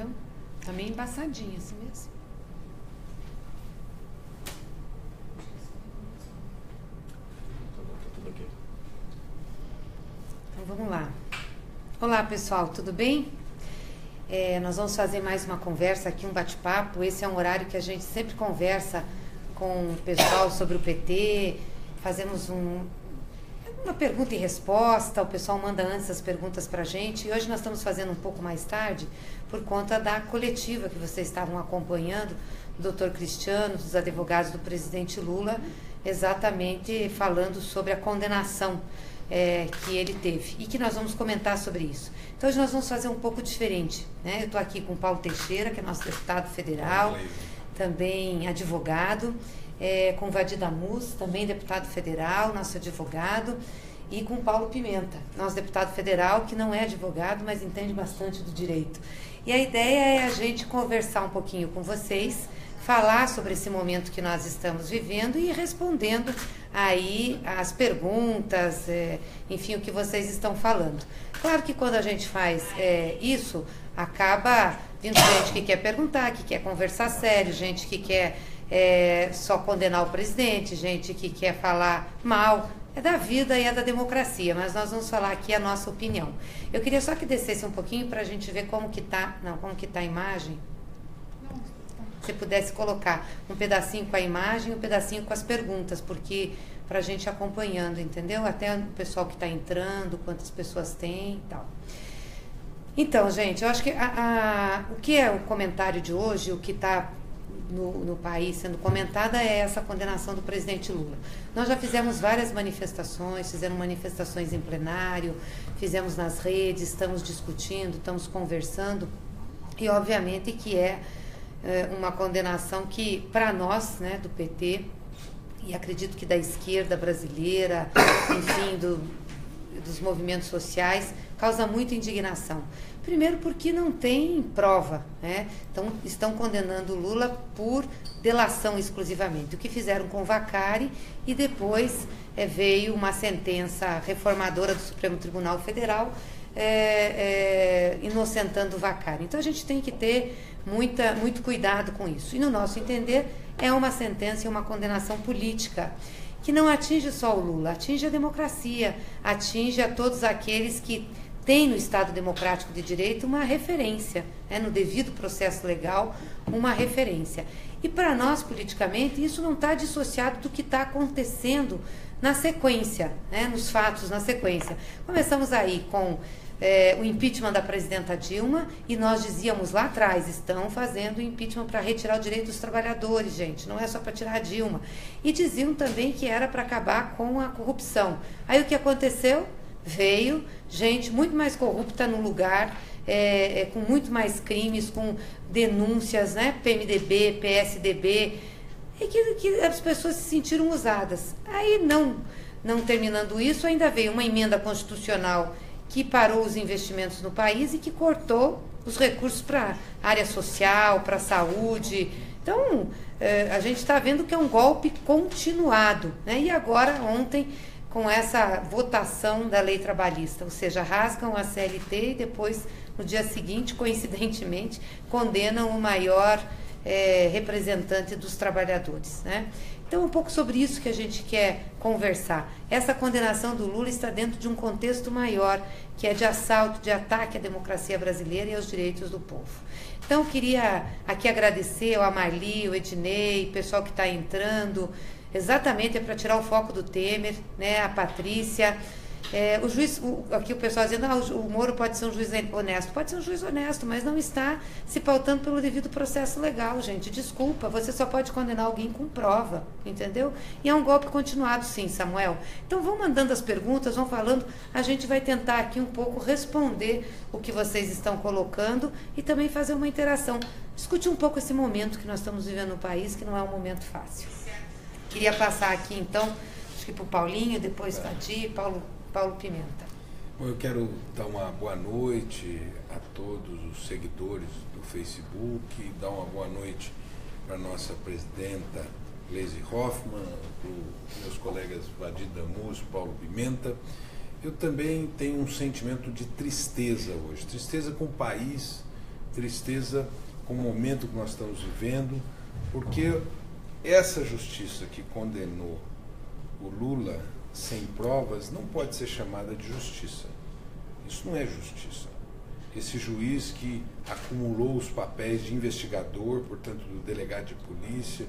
entendeu? Tá meio embaçadinho assim mesmo. Então vamos lá. Olá pessoal, tudo bem? Nós vamos fazer mais uma conversa aqui, um bate-papo. Esse é um horário que a gente sempre conversa com o pessoal sobre o PT, fazemos uma pergunta e resposta, o pessoal manda antes as perguntas para a gente, e hoje nós estamos fazendo um pouco mais tarde, por conta da coletiva que vocês estavam acompanhando, do Dr. Cristiano, dos advogados do presidente Lula, exatamente falando sobre a condenação que ele teve, e que nós vamos comentar sobre isso. Então hoje nós vamos fazer um pouco diferente, né? Eu estou aqui com o Paulo Teixeira, que é nosso deputado federal, também advogado, com o Vadir Damus, também deputado federal, nosso advogado, e com o Paulo Pimenta, nosso deputado federal, que não é advogado, mas entende bastante do direito. E a ideia é a gente conversar um pouquinho com vocês, falar sobre esse momento que nós estamos vivendo e respondendo aí as perguntas, enfim, o que vocês estão falando. Claro que quando a gente faz isso, acaba vindo gente que quer perguntar, que quer conversar sério, gente que quer só condenar o presidente, gente que quer falar mal. É da vida e é da democracia, mas nós vamos falar aqui a nossa opinião. Eu queria só que descesse um pouquinho para a gente ver como que tá a imagem. Se pudesse colocar um pedacinho com a imagem e um pedacinho com as perguntas, porque para a gente acompanhando, entendeu? Até o pessoal que está entrando, quantas pessoas tem e tal. Então, gente, eu acho que o que é o comentário de hoje, o que está no país sendo comentada é essa condenação do presidente Lula. Nós já fizemos várias manifestações, fizemos manifestações em plenário, fizemos nas redes, estamos discutindo, estamos conversando, e obviamente que uma condenação que, para nós, né, do PT, e acredito que da esquerda brasileira, enfim, dos movimentos sociais, causa muita indignação. Primeiro porque não tem prova, né? Então, estão condenando o Lula por delação exclusivamente. O que fizeram com o Vacari, e depois veio uma sentença reformadora do Supremo Tribunal Federal inocentando o Vacari. Então a gente tem que ter muito cuidado com isso. E no nosso entender, é uma sentença e uma condenação política que não atinge só o Lula, atinge a democracia, atinge a todos aqueles que têm no Estado Democrático de Direito uma referência, no devido processo legal, uma referência. E para nós, politicamente, isso não está dissociado do que está acontecendo na sequência, nos fatos na sequência. Começamos aí com o impeachment da presidenta Dilma, e nós dizíamos lá atrás, estão fazendo impeachment para retirar o direito dos trabalhadores, gente, não é só para tirar a Dilma. E diziam também que era para acabar com a corrupção. Aí o que aconteceu? Veio gente muito mais corrupta no lugar, com muito mais crimes, com denúncias, PMDB, PSDB, e que as pessoas se sentiram usadas. Aí, não terminando isso, ainda veio uma emenda constitucional que parou os investimentos no país e que cortou os recursos para a área social, para a saúde. Então, a gente está vendo que é um golpe continuado, E agora, ontem, com essa votação da lei trabalhista, ou seja, rasgam a CLT e depois, no dia seguinte, coincidentemente, condenam o maior representante dos trabalhadores, Então, um pouco sobre isso que a gente quer conversar. Essa condenação do Lula está dentro de um contexto maior, que é de assalto, de ataque à democracia brasileira e aos direitos do povo. Então, eu queria aqui agradecer ao Marli, o Ednei, o pessoal que está entrando. Exatamente, é para tirar o foco do Temer, a Patrícia. O juiz, aqui o pessoal dizendo, o Moro pode ser um juiz honesto. Pode ser um juiz honesto, mas não está se pautando pelo devido processo legal, gente. Desculpa, você só pode condenar alguém com prova, entendeu? E é um golpe continuado, sim, Samuel. Então vão mandando as perguntas, vão falando, a gente vai tentar aqui um pouco responder o que vocês estão colocando e também fazer uma interação. Discutir um pouco esse momento que nós estamos vivendo no país, que não é um momento fácil. Queria passar aqui, então, acho que para o Paulinho, depois para ti, Paulo Pimenta. Bom, eu quero dar uma boa noite a todos os seguidores do Facebook, dar uma boa noite para a nossa presidenta Gleisi Hoffmann, para os meus colegas Vadir Damus, Paulo Pimenta. Eu também tenho um sentimento de tristeza hoje, tristeza com o país, tristeza com o momento que nós estamos vivendo, porque essa justiça que condenou o Lula sem provas não pode ser chamada de justiça. Isso não é justiça. Esse juiz que acumulou os papéis de investigador, portanto, do delegado de polícia,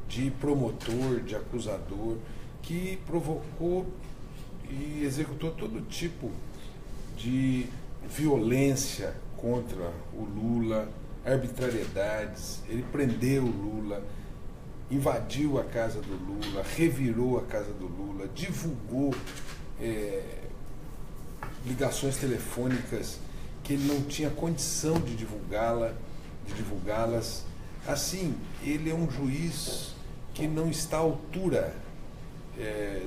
de promotor, de acusador, que provocou e executou todo tipo de violência contra o Lula, arbitrariedades, ele prendeu o Lula, invadiu a casa do Lula, revirou a casa do Lula, divulgou ligações telefônicas que ele não tinha condição de divulgá-las. Assim, ele é um juiz que não está à altura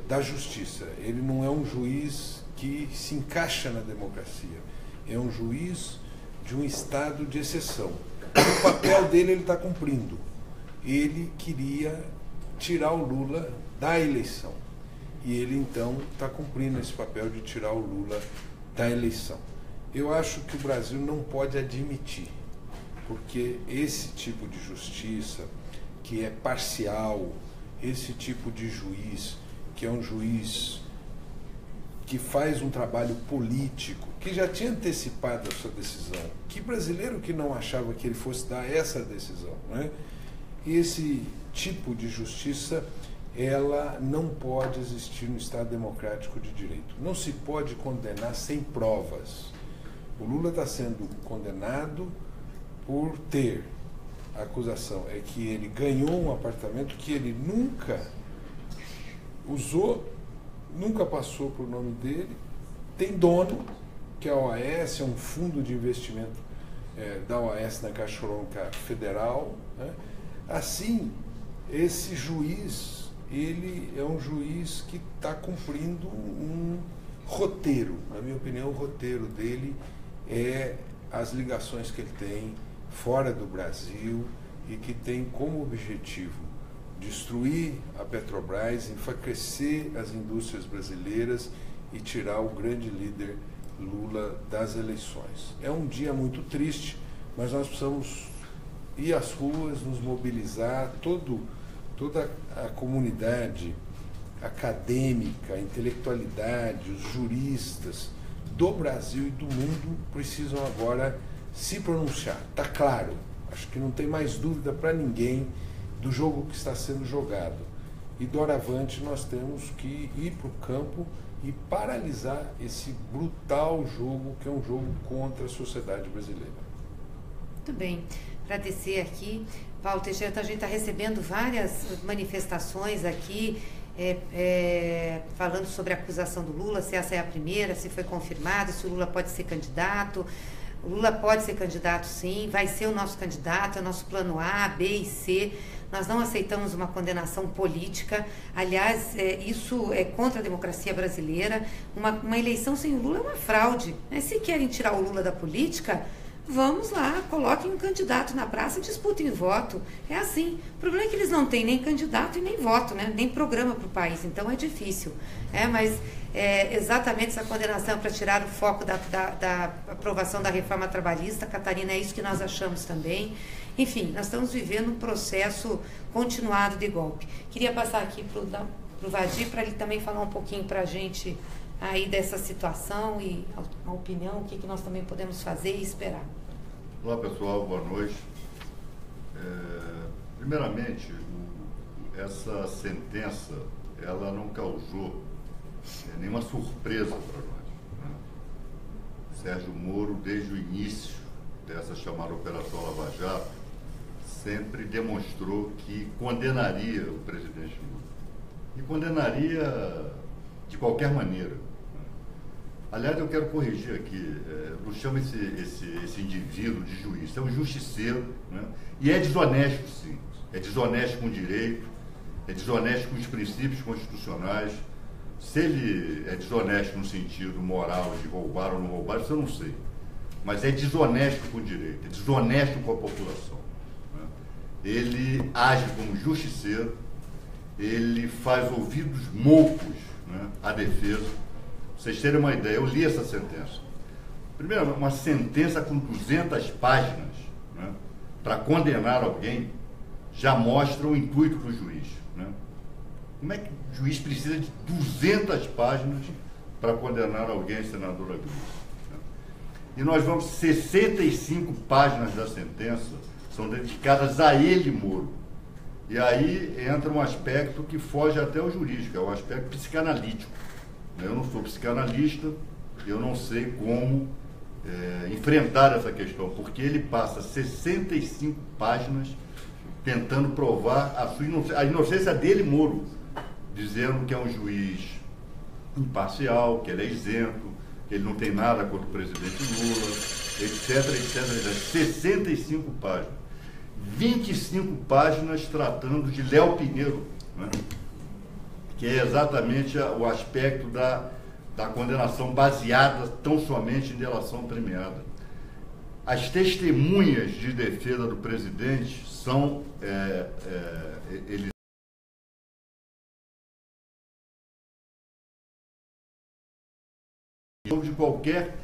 da justiça. Ele não é um juiz que se encaixa na democracia. É um juiz de um estado de exceção. O papel dele ele está cumprindo. Ele queria tirar o Lula da eleição. E ele, então, está cumprindo esse papel de tirar o Lula da eleição. Eu acho que o Brasil não pode admitir, porque esse tipo de justiça, que é parcial, esse tipo de juiz, que é um juiz que faz um trabalho político, que já tinha antecipado a sua decisão, que brasileiro que não achava que ele fosse dar essa decisão, né? Esse tipo de justiça, ela não pode existir no Estado Democrático de Direito. Não se pode condenar sem provas. O Lula está sendo condenado por ter, a acusação é que ele ganhou um apartamento que ele nunca usou, nunca passou para o nome dele, tem dono, que é a OAS, é um fundo de investimento da OAS na Caixa Econômica Federal, né? Assim, esse juiz, ele é um juiz que está cumprindo um roteiro. Na minha opinião, o roteiro dele é as ligações que ele tem fora do Brasil e que tem como objetivo destruir a Petrobras, enfraquecer as indústrias brasileiras e tirar o grande líder Lula das eleições. É um dia muito triste, mas nós precisamos ir às ruas, nos mobilizar, toda a comunidade acadêmica, a intelectualidade, os juristas do Brasil e do mundo precisam agora se pronunciar. Está claro, acho que não tem mais dúvida para ninguém do jogo que está sendo jogado. E doravante nós temos que ir para o campo e paralisar esse brutal jogo, que é um jogo contra a sociedade brasileira. Muito bem. Agradecer aqui. Paulo Teixeira, a gente está recebendo várias manifestações aqui, falando sobre a acusação do Lula, se essa é a primeira, se foi confirmado, se o Lula pode ser candidato. O Lula pode ser candidato, sim, vai ser o nosso candidato, é o nosso plano A, B e C. Nós não aceitamos uma condenação política. Aliás, isso é contra a democracia brasileira. Uma eleição sem o Lula é uma fraude, né? Se querem tirar o Lula da política, vamos lá, coloquem um candidato na praça e disputem o voto. É assim. O problema é que eles não têm nem candidato e nem voto, né? Nem programa para o país, então é difícil. Mas exatamente essa condenação para tirar o foco da aprovação da reforma trabalhista, Catarina, é isso que nós achamos também. Enfim, nós estamos vivendo um processo continuado de golpe. Queria passar aqui para o Vadir, para ele também falar um pouquinho para a gente aí dessa situação e a opinião, o que nós também podemos fazer e esperar. Olá pessoal, boa noite. Primeiramente, essa sentença, ela não causou nenhuma surpresa para nós, né? Sérgio Moro, desde o início dessa chamada Operação Lava Jato, sempre demonstrou que condenaria o presidente Lula. E condenaria de qualquer maneira. Aliás, eu quero corrigir aqui, não chama esse indivíduo de juiz, é um justiceiro, né? E é desonesto, sim. É desonesto com o direito, é desonesto com os princípios constitucionais. Se ele é desonesto no sentido moral de roubar ou não roubar, isso eu não sei. Mas é desonesto com o direito, é desonesto com a população, né? Ele age como justiceiro, ele faz ouvidos moucos, né, à defesa. Pra vocês terem uma ideia, eu li essa sentença. Primeiro, uma sentença com 200 páginas, né, para condenar alguém, já mostra o intuito do juiz. Né? Como é que o juiz precisa de 200 páginas para condenar alguém, senadora Gris? Né? E nós vamos, 65 páginas da sentença são dedicadas a ele, Moro. E aí entra um aspecto que foge até o jurídico, é o aspecto psicanalítico. Eu não sou psicanalista, eu não sei como enfrentar essa questão, porque ele passa 65 páginas tentando provar a inocência dele, Moro, dizendo que é um juiz imparcial, que ele é isento, que ele não tem nada contra o presidente Lula, etc, etc. 65 páginas. 25 páginas tratando de Léo Pinheiro, né? Que é exatamente o aspecto da condenação baseada tão somente em delação premiada. As testemunhas de defesa do presidente são eles de qualquer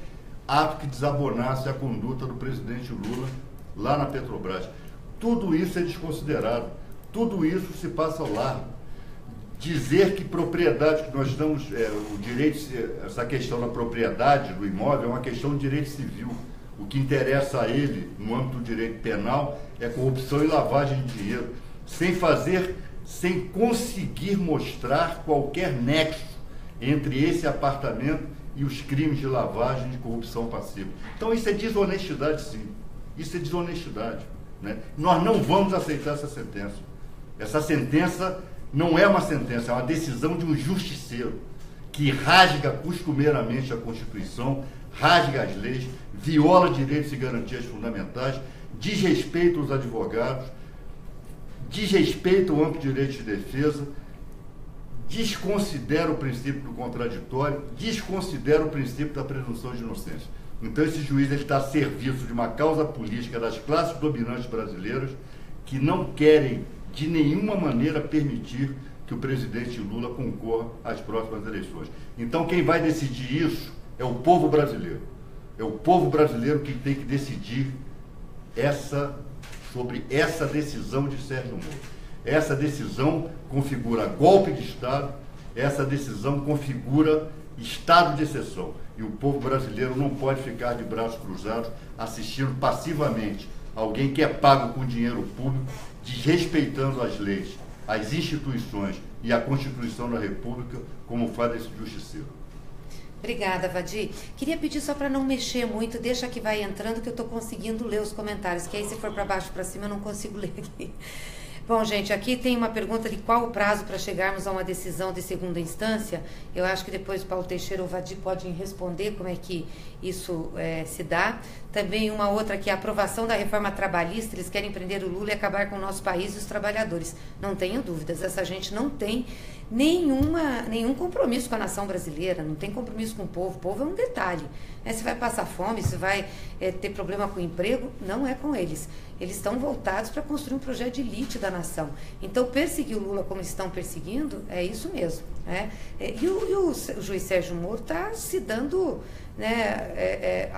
ato que desabonasse a conduta do presidente Lula lá na Petrobras. Tudo isso é desconsiderado, tudo isso se passa ao largo. Dizer que propriedade, que nós estamos, o direito, essa questão da propriedade do imóvel é uma questão de direito civil. O que interessa a ele, no âmbito do direito penal, é corrupção e lavagem de dinheiro, sem conseguir mostrar qualquer nexo entre esse apartamento e os crimes de lavagem de corrupção passiva. Então isso é desonestidade, sim. Isso é desonestidade. Né? Nós não vamos aceitar essa sentença. Essa sentença não é uma sentença, é uma decisão de um justiceiro que rasga costumeiramente a Constituição, rasga as leis, viola direitos e garantias fundamentais, desrespeita os advogados, desrespeita o amplo direito de defesa, desconsidera o princípio do contraditório, desconsidera o princípio da presunção de inocência. Então esse juiz está a serviço de uma causa política das classes dominantes brasileiras que não querem de nenhuma maneira permitir que o presidente Lula concorra às próximas eleições. Então quem vai decidir isso é o povo brasileiro. É o povo brasileiro que tem que decidir sobre essa decisão de Sérgio Moro. Essa decisão configura golpe de Estado, essa decisão configura estado de exceção. E o povo brasileiro não pode ficar de braços cruzados assistindo passivamente alguém que é pago com dinheiro público, desrespeitando as leis, as instituições e a Constituição da República, como faz esse justiceiro. Obrigada, Vadi. Queria pedir só para não mexer muito, deixa que vai entrando, que eu estou conseguindo ler os comentários, que aí se for para baixo para cima eu não consigo ler aqui. Bom, gente, aqui tem uma pergunta de qual o prazo para chegarmos a uma decisão de segunda instância. Eu acho que depois o Paulo Teixeira ou o Vadi podem responder como é que isso se dá. Também uma outra que é a aprovação da reforma trabalhista. Eles querem prender o Lula e acabar com o nosso país e os trabalhadores. Não tenho dúvidas, essa gente não tem nenhum compromisso com a nação brasileira, não tem compromisso com o povo. O povo é um detalhe. Se vai passar fome, se vai ter problema com o emprego, não é com eles. Eles estão voltados para construir um projeto de elite da nação. Então, perseguir o Lula como estão perseguindo, é isso mesmo. Né? E o juiz Sérgio Moro está se dando, né,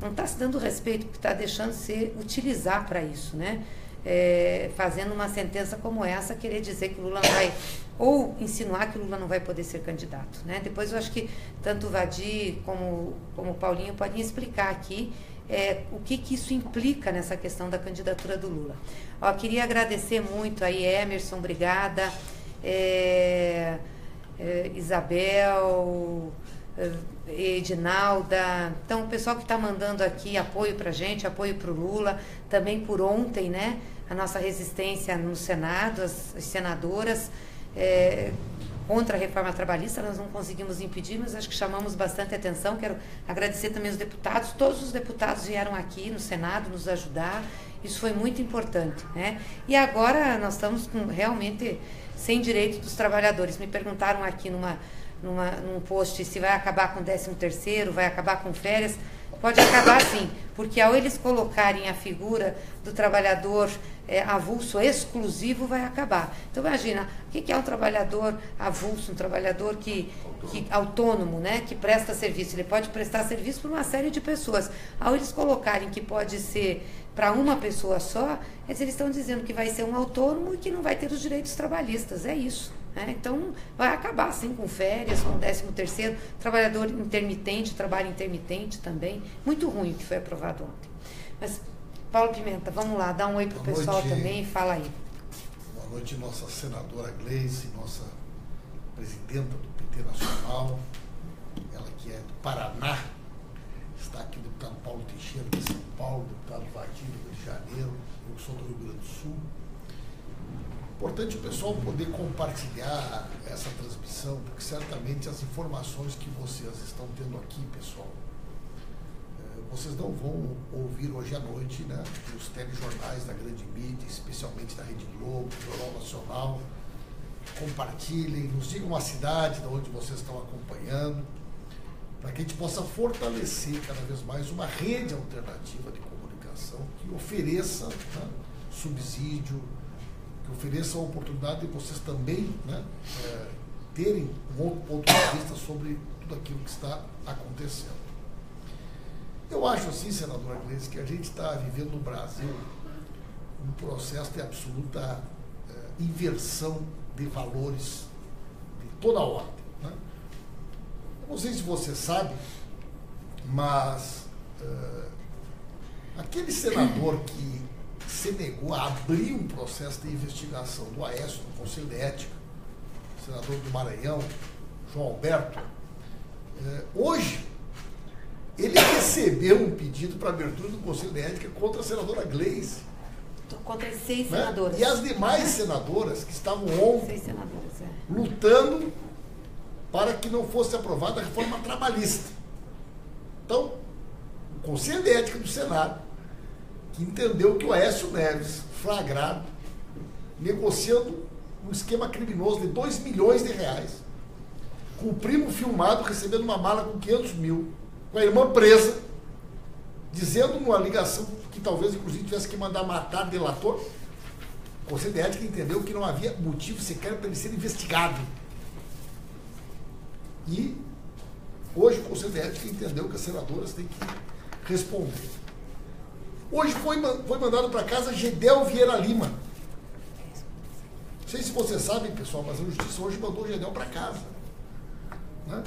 não está se dando respeito, porque está deixando se utilizar para isso, né? Fazendo uma sentença como essa, querer dizer que o Lula não vai, ou insinuar que o Lula não vai poder ser candidato, né? Depois eu acho que tanto o Vadi como o Paulinho podem explicar aqui o que isso implica nessa questão da candidatura do Lula. Queria agradecer muito aí, Emerson, obrigada, Isabel, Edinalda, então o pessoal que está mandando aqui apoio para a gente, apoio para o Lula, também por ontem, né, a nossa resistência no Senado, as senadoras contra a reforma trabalhista, nós não conseguimos impedir, mas acho que chamamos bastante atenção. Quero agradecer também os deputados, todos os deputados vieram aqui no Senado nos ajudar, isso foi muito importante, né? E agora nós estamos realmente sem direito dos trabalhadores. Me perguntaram aqui num post se vai acabar com o 13º, vai acabar com férias. Pode acabar sim, porque ao eles colocarem a figura do trabalhador avulso exclusivo, vai acabar. Então imagina, o que é um trabalhador avulso, um trabalhador que autônomo, né, que presta serviço? Ele pode prestar serviço para uma série de pessoas. Ao eles colocarem que pode ser para uma pessoa só, eles estão dizendo que vai ser um autônomo e que não vai ter os direitos trabalhistas, é isso. Então, vai acabar sim com férias, com 13º, trabalhador intermitente, trabalho intermitente também. Muito ruim o que foi aprovado ontem. Mas, Paulo Pimenta, vamos lá, dá um oi para o pessoal também e fala aí. Boa noite, nossa senadora Gleice, nossa presidenta do PT Nacional, ela que é do Paraná, está aqui o deputado Paulo Teixeira de São Paulo, deputado Vadir do Rio de Janeiro, eu sou do Rio Grande do Sul. Importante o pessoal poder compartilhar essa transmissão, porque certamente as informações que vocês estão tendo aqui, pessoal, vocês não vão ouvir hoje à noite, né, nos telejornais da grande mídia, especialmente da Rede Globo, Jornal Nacional. Compartilhem, nos digam a cidade de onde vocês estão acompanhando, para que a gente possa fortalecer cada vez mais uma rede alternativa de comunicação que ofereça, né, subsídio, que ofereça a oportunidade de vocês também, né, terem um outro ponto de vista sobre tudo aquilo que está acontecendo. Eu acho assim, senadora Gleice, que a gente está vivendo no Brasil um processo de absoluta inversão de valores de toda a ordem, né? Não sei se você sabe, mas aquele senador que se negou a abrir um processo de investigação do Aécio no Conselho de Ética, senador do Maranhão, João Alberto, hoje ele recebeu um pedido para abertura do Conselho de Ética contra a senadora Gleice. Contra as 6 né? senadoras. E as demais senadoras que estavam ontem 6 senadoras, lutando para que não fosse aprovada a reforma trabalhista. Então, o Conselho de Ética do Senado, que entendeu que o Aécio Neves, flagrado, negociando um esquema criminoso de R$2 milhões, com o primo filmado recebendo uma mala com 500 mil, com a irmã presa, dizendo numa ligação que talvez, inclusive, tivesse que mandar matar delator. O Conselho de Ética entendeu que não havia motivo sequer para ele ser investigado. E hoje o Conselho de Ética entendeu que as senadoras têm que responder. Hoje foi mandado para casa Gedel Vieira Lima. Não sei se vocês sabem, pessoal, mas a Justiça hoje mandou o Gedel para casa, né?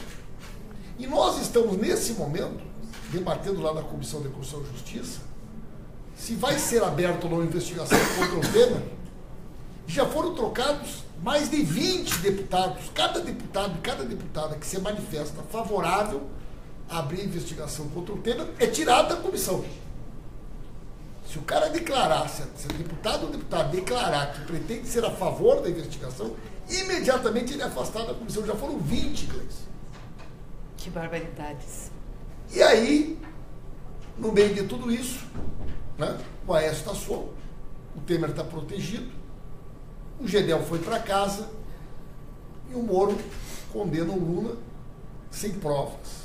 E nós estamos, nesse momento, debatendo lá na Comissão de Constituição e Justiça, se vai ser aberta ou não a investigação contra o Temer. Já foram trocados mais de 20 deputados. Cada deputado e cada deputada que se manifesta favorável a abrir a investigação contra o Temer é tirado da comissão. Se o cara declarar, se o deputado ou deputada declarar que pretende ser a favor da investigação, imediatamente ele é afastado da comissão. Já foram 20, Gleice. Que barbaridades. E aí, no meio de tudo isso, né, o Aécio está solto, o Temer está protegido, o Gedel foi para casa e o Moro condena o Lula sem provas.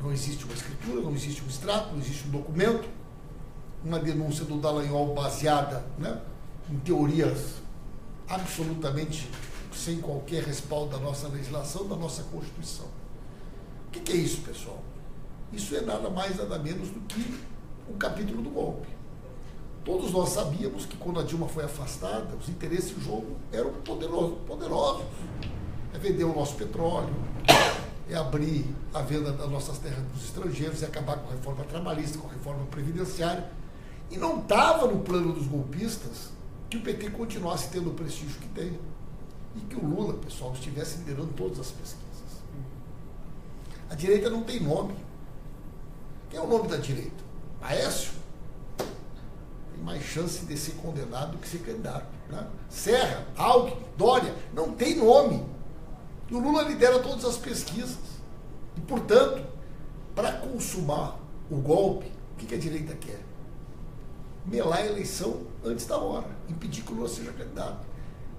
Não existe uma escritura, não existe um extrato, não existe um documento, uma denúncia do Dallagnol baseada, né, em teorias absolutamente sem qualquer respaldo da nossa legislação, da nossa Constituição. O que é isso, pessoal? Isso é nada mais, nada menos do que um capítulo do golpe. Todos nós sabíamos que quando a Dilma foi afastada, os interesses do jogo eram poderosos. É vender o nosso petróleo, é abrir a venda das nossas terras para os estrangeiros, é acabar com a reforma trabalhista, com a reforma previdenciária. E não estava no plano dos golpistas que o PT continuasse tendo o prestígio que tem e que o Lula, pessoal, estivesse liderando todas as pesquisas. A direita não tem nome. Quem é o nome da direita? Aécio? Tem mais chance de ser condenado do que ser candidato, né? Serra, Alckmin, Dória, não tem nome. E o Lula lidera todas as pesquisas. E, portanto, para consumar o golpe, o que a direita quer? Melar a eleição antes da hora, impedir que o Lula seja candidato.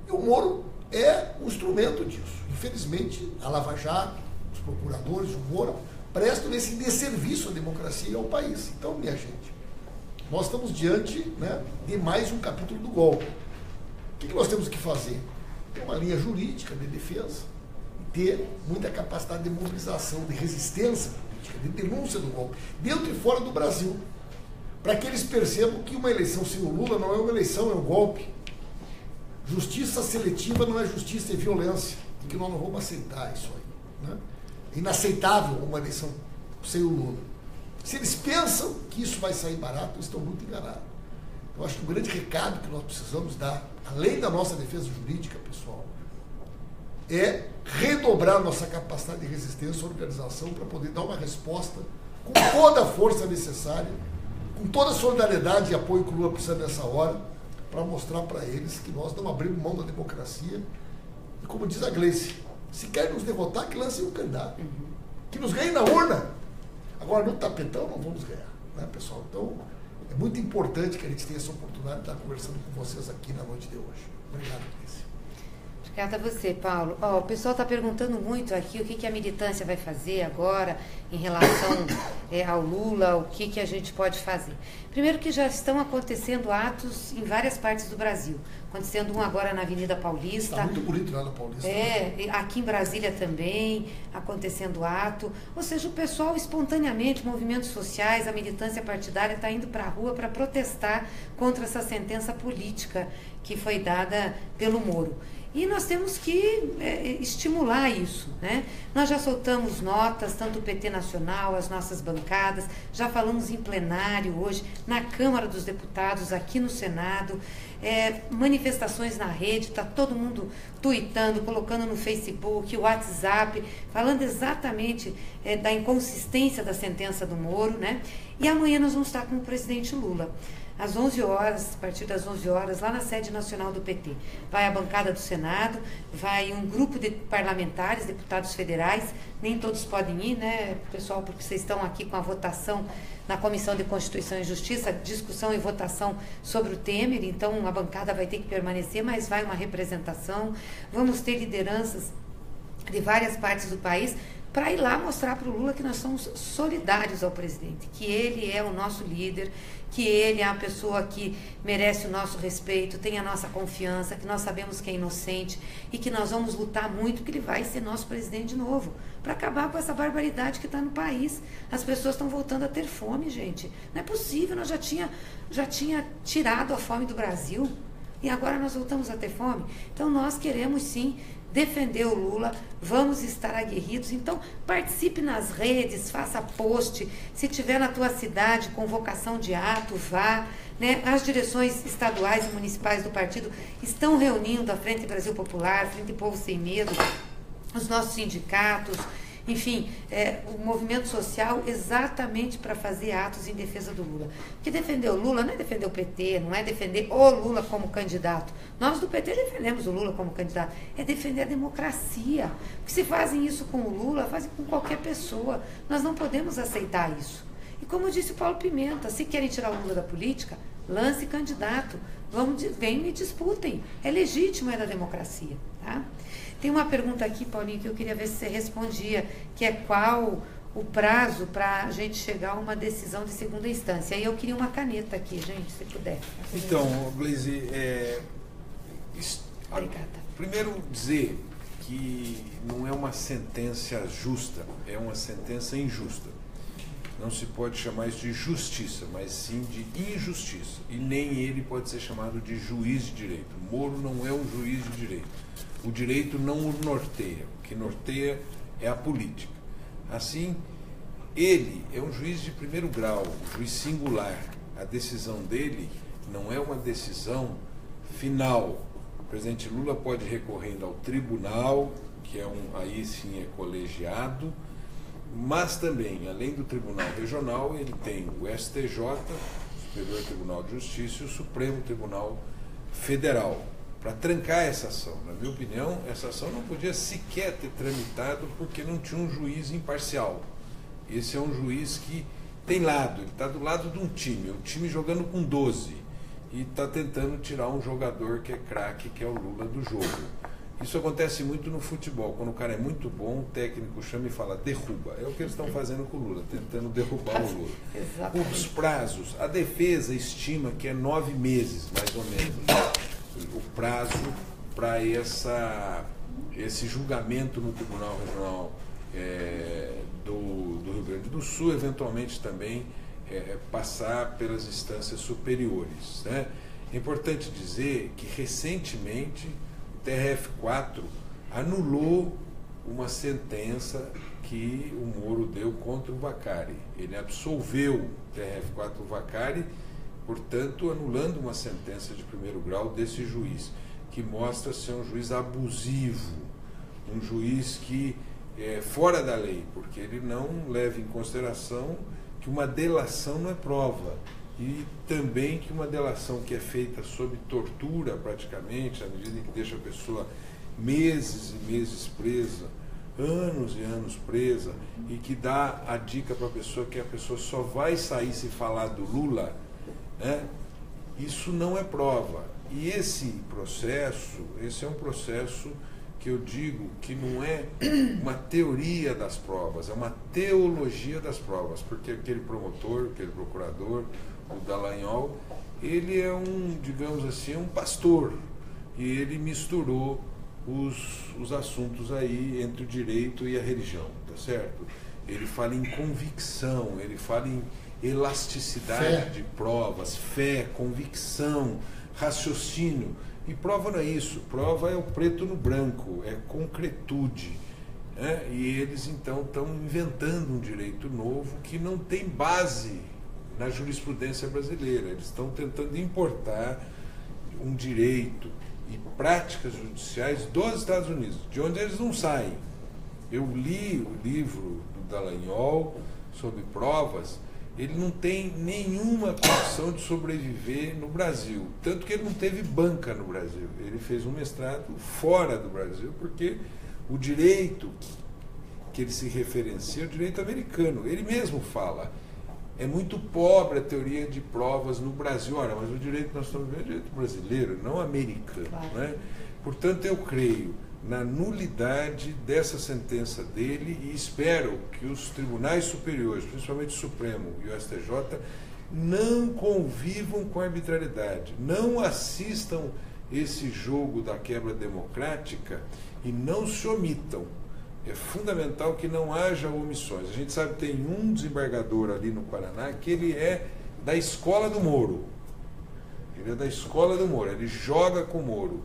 E o Moro é um instrumento disso. Infelizmente, a Lava Jato, os procuradores, o Moro, prestam esse desserviço à democracia e ao país. Então, minha gente, nós estamos diante, né, de mais um capítulo do golpe. O que nós temos que fazer? Ter uma linha jurídica de defesa e ter muita capacidade de mobilização, de resistência política, de denúncia do golpe, dentro e fora do Brasil, para que eles percebam que uma eleição sem o Lula não é uma eleição, é um golpe. Justiça seletiva não é justiça, é violência, e que nós não vamos aceitar isso aí, né? É inaceitável uma eleição sem o Lula. Se eles pensam que isso vai sair barato, eles estão muito enganados. Eu acho que o grande recado que nós precisamos dar, além da nossa defesa jurídica, pessoal, é redobrar nossa capacidade de resistência e organização para poder dar uma resposta com toda a força necessária, com toda a solidariedade e apoio que o Lula precisa nessa hora, para mostrar para eles que nós não abrimos mão da democracia. E como diz a Gleice, se querem nos derrotar, que lancem um candidato. Que nos ganhem na urna. Agora, no tapetão, não vamos ganhar, né, pessoal? Então, é muito importante que a gente tenha essa oportunidade de estar conversando com vocês aqui na noite de hoje. Obrigado, Gleice. Obrigada a você, Paulo. O pessoal está perguntando muito aqui o que a militância vai fazer agora em relação ao Lula, o que a gente pode fazer. Primeiro que já estão acontecendo atos em várias partes do Brasil. Acontecendo um agora na Avenida Paulista. Está muito bonito lá na Paulista. Aqui em Brasília também, acontecendo ato. Ou seja, o pessoal espontaneamente, movimentos sociais, a militância partidária está indo para a rua para protestar contra essa sentença política que foi dada pelo Moro. E nós temos que estimular isso, né? Nós já soltamos notas, tanto o PT Nacional, as nossas bancadas, já falamos em plenário hoje, na Câmara dos Deputados, aqui no Senado, manifestações na rede, está todo mundo tuitando, colocando no Facebook, WhatsApp, falando exatamente da inconsistência da sentença do Moro, né? E amanhã nós vamos estar com o presidente Lula. Às 11 horas, a partir das 11 horas, lá na sede nacional do PT. Vai a bancada do Senado, vai um grupo de parlamentares, deputados federais, nem todos podem ir, né, pessoal, porque vocês estão aqui com a votação na Comissão de Constituição e Justiça, discussão e votação sobre o Temer, então a bancada vai ter que permanecer, mas vai uma representação. Vamos ter lideranças de várias partes do país, para ir lá mostrar para o Lula que nós somos solidários ao presidente, que ele é o nosso líder, que ele é a pessoa que merece o nosso respeito, tem a nossa confiança, que nós sabemos que é inocente e que nós vamos lutar muito, que ele vai ser nosso presidente de novo, para acabar com essa barbaridade que está no país. As pessoas estão voltando a ter fome, gente. Não é possível, nós já tinha tirado a fome do Brasil e agora nós voltamos a ter fome. Então nós queremos sim defender o Lula, vamos estar aguerridos. Então participe nas redes, faça post, se tiver na tua cidade convocação de ato, vá, né? As direções estaduais e municipais do partido estão reunindo a Frente Brasil Popular, Frente Povo Sem Medo, os nossos sindicatos, enfim, o movimento social, exatamente para fazer atos em defesa do Lula. Porque defender o Lula não é defender o PT, não é defender o Lula como candidato. Nós do PT defendemos o Lula como candidato. É defender a democracia. Porque se fazem isso com o Lula, fazem com qualquer pessoa. Nós não podemos aceitar isso. E como disse o Paulo Pimenta, se querem tirar o Lula da política, lance candidato. Venham e disputem. É legítimo, é da democracia. Tá? Tem uma pergunta aqui, Paulinho, que eu queria ver se você respondia, que é qual o prazo para a gente chegar a uma decisão de segunda instância. Aí eu queria uma caneta aqui, gente, se puder. Então, Gleice, obrigada. Primeiro dizer que não é uma sentença justa, é uma sentença injusta. Não se pode chamar isso de justiça, mas sim de injustiça. E nem ele pode ser chamado de juiz de direito. Moro não é um juiz de direito. O direito não o norteia. O que norteia é a política. Assim, ele é um juiz de primeiro grau, um juiz singular. A decisão dele não é uma decisão final. O presidente Lula pode recorrer ao tribunal, que aí sim é colegiado, mas também, além do Tribunal Regional, ele tem o STJ, o Superior Tribunal de Justiça, e o Supremo Tribunal Federal, para trancar essa ação. Na minha opinião, essa ação não podia sequer ter tramitado porque não tinha um juiz imparcial. Esse é um juiz que tem lado, ele está do lado de um time, o time jogando com 12, e está tentando tirar um jogador que é craque, que é o Lula do jogo. Isso acontece muito no futebol. Quando o cara é muito bom, o técnico chama e fala, derruba. É o que eles estão fazendo com o Lula, tentando derrubar o Lula. Exatamente. Os prazos, a defesa estima que é 9 meses, mais ou menos, o prazo para esse julgamento no Tribunal Regional do Rio Grande do Sul, eventualmente também passar pelas instâncias superiores, né? É importante dizer que recentemente o TRF4 anulou uma sentença que o Moro deu contra o Vaccari. Ele absolveu o TRF4 Vaccari, portanto anulando uma sentença de primeiro grau desse juiz, que mostra ser um juiz abusivo, um juiz que é fora da lei, porque ele não leva em consideração que uma delação não é prova, e também que uma delação que é feita sob tortura praticamente, à medida em que deixa a pessoa meses e meses presa, anos e anos presa, e que dá a dica para a pessoa que a pessoa só vai sair se falar do Lula, né? Isso não é prova. E esse é um processo que eu digo que não é uma teoria das provas, é uma teologia das provas, porque aquele promotor, aquele procurador, o Dallagnol, ele é digamos assim, um pastor, e ele misturou os assuntos aí entre o direito e a religião, tá certo? Ele fala em convicção, ele fala em elasticidade de provas, fé, convicção, raciocínio. E prova não é isso, prova é o preto no branco, é concretude, né? E eles então estão inventando um direito novo que não tem base na jurisprudência brasileira. Eles estão tentando importar um direito e práticas judiciais dos Estados Unidos, de onde eles não saem. Eu li o livro do Dallagnol sobre provas. Ele não tem nenhuma condição de sobreviver no Brasil. Tanto que ele não teve banca no Brasil. Ele fez um mestrado fora do Brasil, porque o direito que ele se referencia é o direito americano. Ele mesmo fala, é muito pobre a teoria de provas no Brasil. Ora, mas o direito que nós estamos vendo é o direito brasileiro, não americano. Claro. Né? Portanto, eu creio na nulidade dessa sentença dele e espero que os tribunais superiores, principalmente o Supremo e o STJ, não convivam com a arbitrariedade, não assistam esse jogo da quebra democrática e não se omitam. É fundamental que não haja omissões. A gente sabe que tem um desembargador ali no Paraná que ele é da escola do Moro. Ele é da escola do Moro, ele joga com o Moro.